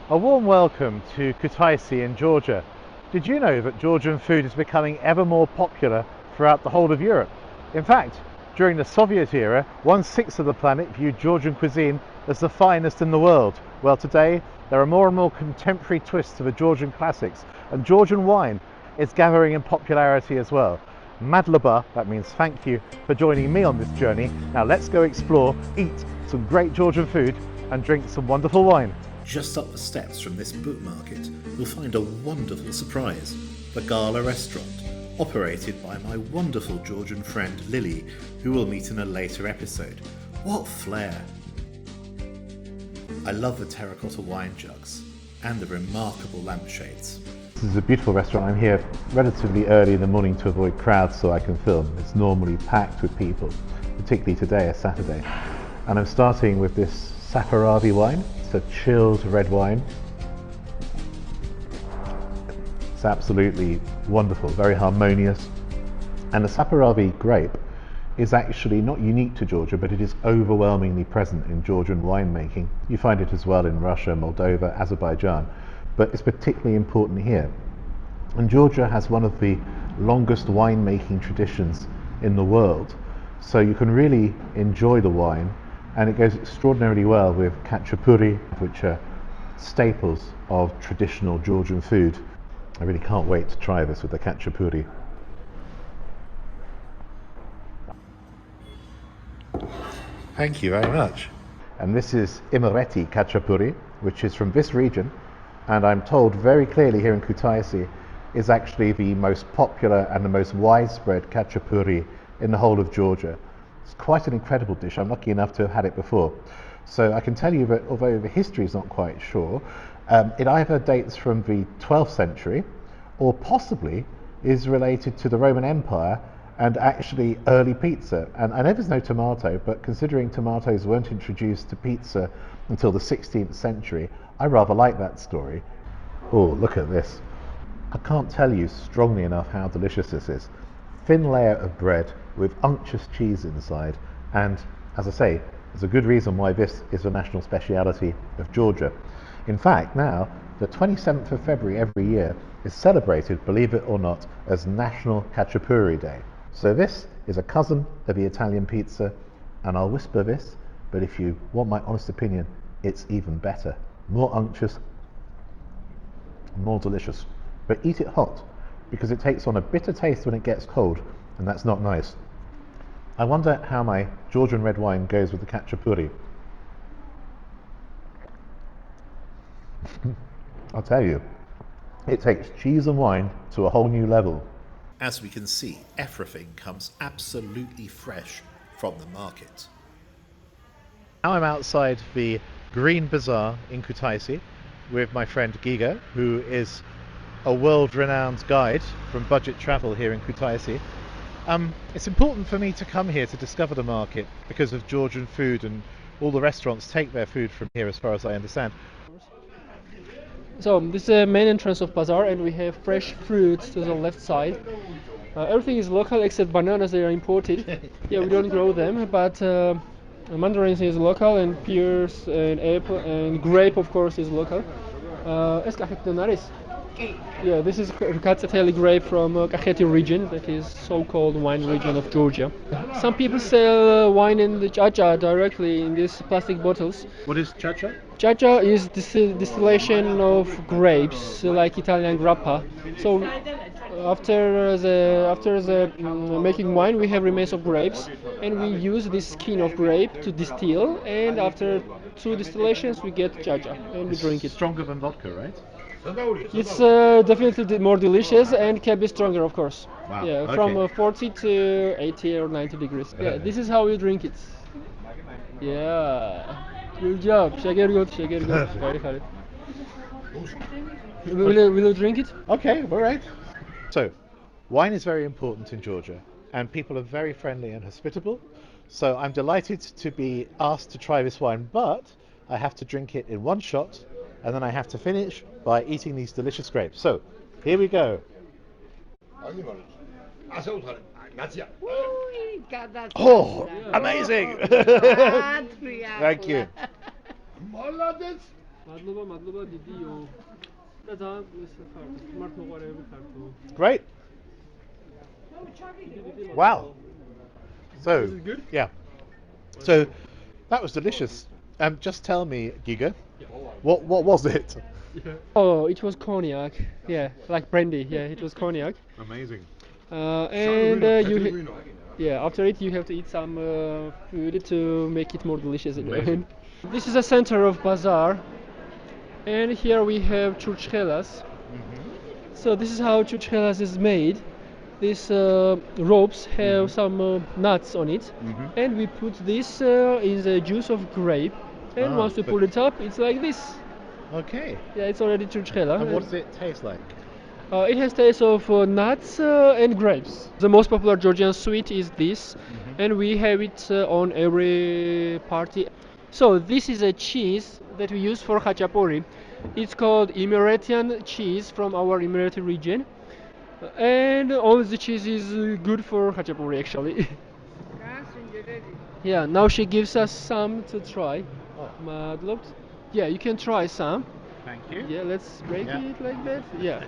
A warm welcome to Kutaisi in Georgia. Did you know that Georgian food is becoming ever more popular throughout the whole of Europe? In fact, during the Soviet era, 1/6 of the planet viewed Georgian cuisine as the finest in the world. Well, today, there are more and more contemporary twists to the Georgian classics, and Georgian wine is gathering in popularity as well. Madlaba, that means thank you for joining me on this journey. Now let's go explore, eat some great Georgian food, and drink some wonderful wine. Just up the steps from this book market, you'll find a wonderful surprise, the Gala restaurant, operated by my wonderful Georgian friend Lily, who we'll meet in a later episode. What flair! I love the terracotta wine jugs and the remarkable lampshades. This is a beautiful restaurant. I'm here relatively early in the morning to avoid crowds so I can film. It's normally packed with people, particularly today, a Saturday. And I'm starting with this Saperavi wine. It's a chilled red wine. It's absolutely wonderful, very harmonious. And the Saperavi grape is actually not unique to Georgia, but it is overwhelmingly present in Georgian winemaking. You find it as well in Russia, Moldova, Azerbaijan, but it's particularly important here. And Georgia has one of the longest winemaking traditions in the world, so you can really enjoy the wine, and it goes extraordinarily well with khachapuri, which are staples of traditional Georgian food. I really can't wait to try this with the khachapuri. Thank you very much. And this is Imeretian Khachapuri, which is from this region, and I'm told very clearly here in Kutaisi is actually the most popular and the most widespread khachapuri in the whole of Georgia. It's quite an incredible dish. I'm lucky enough to have had it before. So I can tell you that although the history is not quite sure, it either dates from the 12th century or possibly is related to the Roman Empire and actually early pizza. And I know there's no tomato, but considering tomatoes weren't introduced to pizza until the 16th century, I rather like that story. Oh, look at this. I can't tell you strongly enough how delicious this is. Thin layer of bread with unctuous cheese inside, and as I say, there's a good reason why this is the national speciality of Georgia. In fact, now, the 27th of February every year is celebrated, believe it or not, as National Khachapuri Day. So this is a cousin of the Italian pizza, and I'll whisper this, but if you want my honest opinion, it's even better. More unctuous, more delicious. But eat it hot, because it takes on a bitter taste when it gets cold, and that's not nice. I wonder how my Georgian red wine goes with the khachapuri. I'll tell you, it takes cheese and wine to a whole new level. As we can see, everything comes absolutely fresh from the market. Now I'm outside the Green Bazaar in Kutaisi with my friend Giga, who is a world-renowned guide from budget travel here in Kutaisi. It's important for me to come here to discover the market because of Georgian food, and all the restaurants take their food from here as far as I understand. So this is the main entrance of Bazaar, and we have fresh fruits to the left side. Everything is local except bananas, they are imported. Yeah, we don't grow them, but mandarins is local, and pears and apple and grape of course is local. Yeah, this is Katsateli grape from Kakheti region, that is so-called wine region of Georgia. Some people sell wine in the chacha directly in these plastic bottles. What is chacha? Chacha is distillation of grapes, like Italian grappa. So after the making wine, we have remains of grapes, and we use this skin of grape to distill. And after 2 distillations, we get chacha, and we drink it. Stronger than vodka, right? It's definitely more delicious and can be stronger, of course. Wow, Yeah, okay. from 40 to 80 or 90 degrees. Yeah, this is how you drink it. Yeah, good job. Shaker good, shaker good. Very hard. Will you drink it? Okay, all right. So, wine is very important in Georgia, and people are very friendly and hospitable. So I'm delighted to be asked to try this wine, but I have to drink it in one shot, and then I have to finish by eating these delicious grapes. So, here we go. Oh, amazing! Thank you. მადლობა დიდიო. და ძალიან ხართ, მართ მოყარები ხართო. Great. Wow. So, This is good? yeah. So, that was delicious. Just tell me, Giga, what was it? Yeah. Oh, it was cognac. Yeah, like brandy. Yeah, it was cognac. Amazing. Yeah, after it you have to eat some food to make it more delicious again. Amazing. This is the center of Bazaar, and here we have churchelas. So this is how churchelas is made. These ropes have some nuts on it, and we put this in the juice of grape. And once we pull it up, it's like this. Okay. Yeah, it's already churchela. And what does it taste like? It has taste of nuts and grapes. The most popular Georgian sweet is this, and we have it on every party. So this is a cheese that we use for khachapuri. It's called Imeretian cheese from our Imereti region, and all the cheese is good for khachapuri actually. Yeah, now she gives us some to try. Madlobt. Yeah, you can try some. Thank you. Yeah, let's break it like that. Yeah.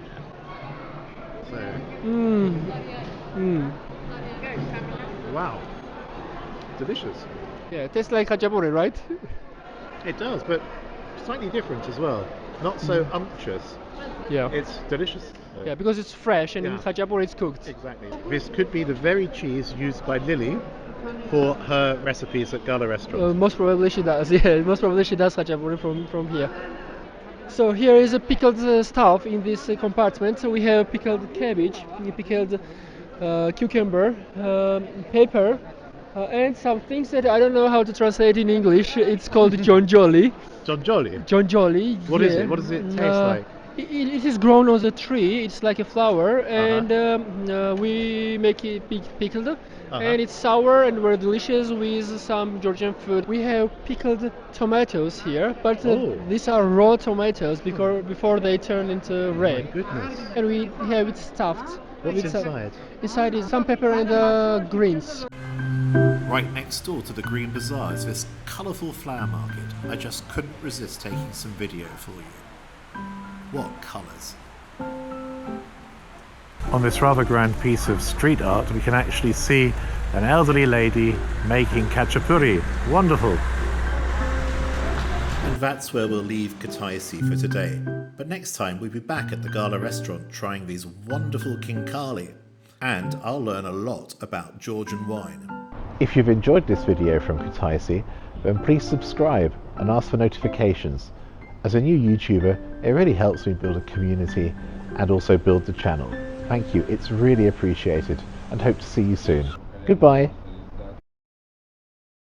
So, Mm. wow. Delicious. Yeah, it tastes like khachapuri, right? It does, but slightly different as well. Not so unctuous. Yeah. It's delicious. Yeah, because it's fresh and in Yeah. khachapuri it's cooked. Exactly. This could be the very cheese used by Lily for her recipes at Gala restaurant. Most probably she does. Yeah, most probably she does khachapuri from here. So here is a pickled stuff in this compartment. So we have pickled cabbage, pickled cucumber, pepper, and some things that I don't know how to translate in English. It's called jonjoli. Jonjoli. Jonjoli. What is it? What does it taste like? It is grown on the tree. It's like a flower, and we make it pickled, and it's sour and very delicious with some Georgian food. We have pickled tomatoes here, but these are raw tomatoes because before they turn into red. My goodness. And we have it stuffed. What's with some- inside? Inside is some pepper and greens. Right next door to the Green Bazaar is this colourful flower market. I just couldn't resist taking some video for you. What colours? On this rather grand piece of street art, we can actually see an elderly lady making khachapuri. Wonderful. And that's where we'll leave Kutaisi for today. But next time we'll be back at the Gala restaurant trying these wonderful khinkali. And I'll learn a lot about Georgian wine. If you've enjoyed this video from Kutaisi, then please subscribe and ask for notifications. As a new YouTuber, it really helps me build a community and also build the channel. Thank you, it's really appreciated, and hope to see you soon. Goodbye.